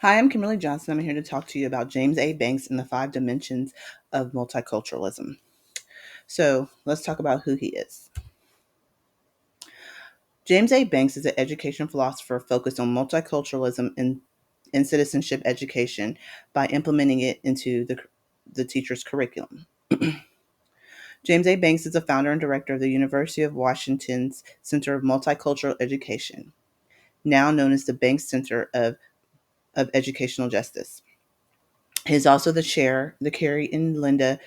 Hi, I'm Kimberly Johnson. I'm here to talk to you about James A. Banks and the five dimensions of multiculturalism. So let's talk about who he is. James A. Banks is an education philosopher focused on multiculturalism in citizenship education by implementing it into the teacher's curriculum. James A. Banks is the founder and director of the University of Washington's Center of Multicultural Education, now known as the Banks Center of Educational Justice. He is also the Carrie and Linda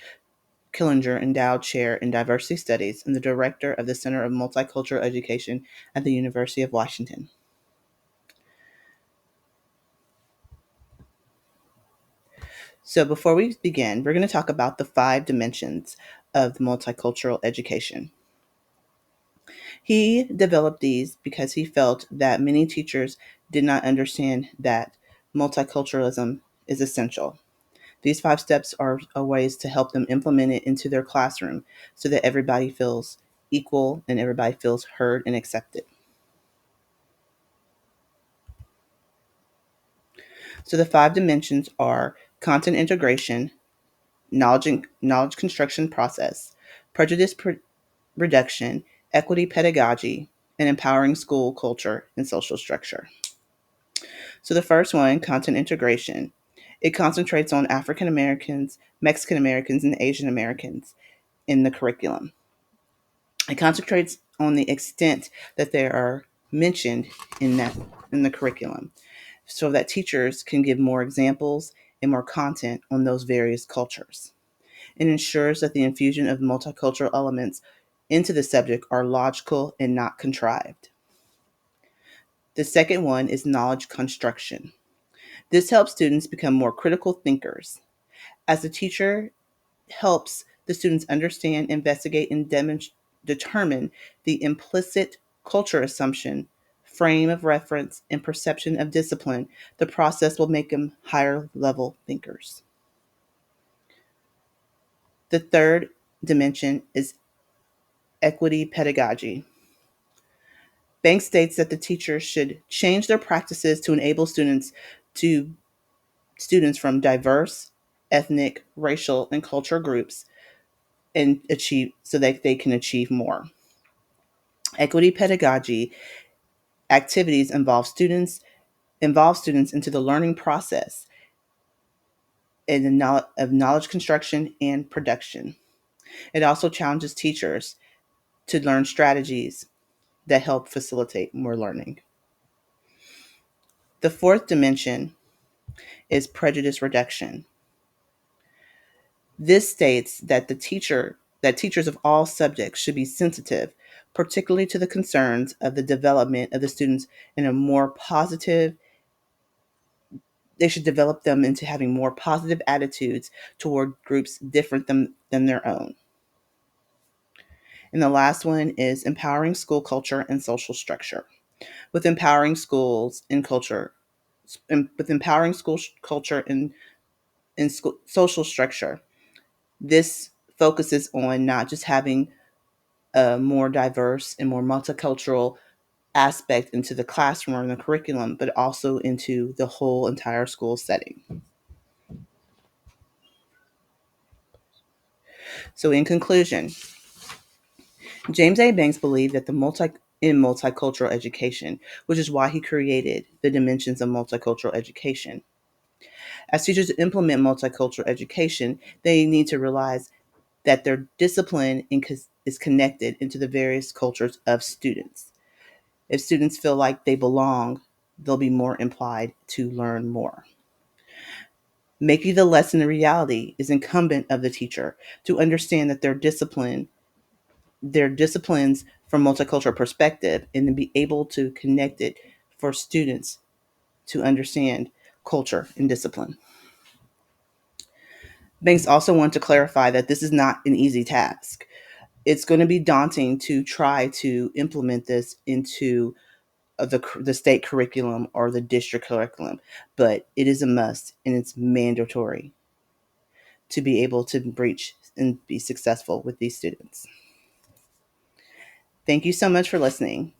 Killinger Endowed Chair in Diversity Studies and the director of the Center of Multicultural Education at the University of Washington. So, before we begin, we're going to talk about the five dimensions of multicultural education. He developed these because he felt that many teachers did not understand that multiculturalism is essential. These five steps are ways to help them implement it into their classroom so that everybody feels equal and everybody feels heard and accepted. So the five dimensions are content integration, knowledge construction process, reduction, equity pedagogy, and empowering school culture and social structure. So the first one, content integration, it concentrates on African Americans, Mexican Americans, and Asian Americans in the curriculum. It concentrates on the extent that they are mentioned in the curriculum, so that teachers can give more examples and more content on those various cultures. It ensures that the infusion of multicultural elements into the subject are logical and not contrived. The second one is knowledge construction. This helps students become more critical thinkers. As the teacher helps the students understand, investigate, and determine the implicit culture assumption, frame of reference, and perception of discipline, the process will make them higher level thinkers. The third dimension is equity pedagogy. Banks states that the teachers should change their practices to enable students from diverse ethnic, racial, and cultural groups and achieve so that they can achieve more. Equity pedagogy activities involve students into the learning process and of knowledge construction and production. It also challenges teachers to learn strategies that help facilitate more learning. The fourth dimension is prejudice reduction. This states that teachers of all subjects should be sensitive, particularly to the concerns of the development of the students in a more positive. They should develop them into having more positive attitudes toward groups different than their own. And the last one is empowering school culture and social structure. With empowering schools and culture, with empowering school culture and school, social structure, this focuses on not just having a more diverse and more multicultural aspect into the classroom or the curriculum, but also into the whole entire school setting. So, in conclusion, James A. Banks believed that in multicultural education, which is why he created the dimensions of multicultural education. As teachers implement multicultural education, they need to realize that their discipline is connected into the various cultures of students. If students feel like they belong, they'll be more implied to learn more. Making the lesson a reality is incumbent of the teacher to understand that their disciplines from multicultural perspective and then be able to connect it for students to understand culture and discipline. Banks also want to clarify that this is not an easy task. It's going to be daunting to try to implement this into the state curriculum or the district curriculum, but it is a must and it's mandatory to be able to reach and be successful with these students. Thank you so much for listening.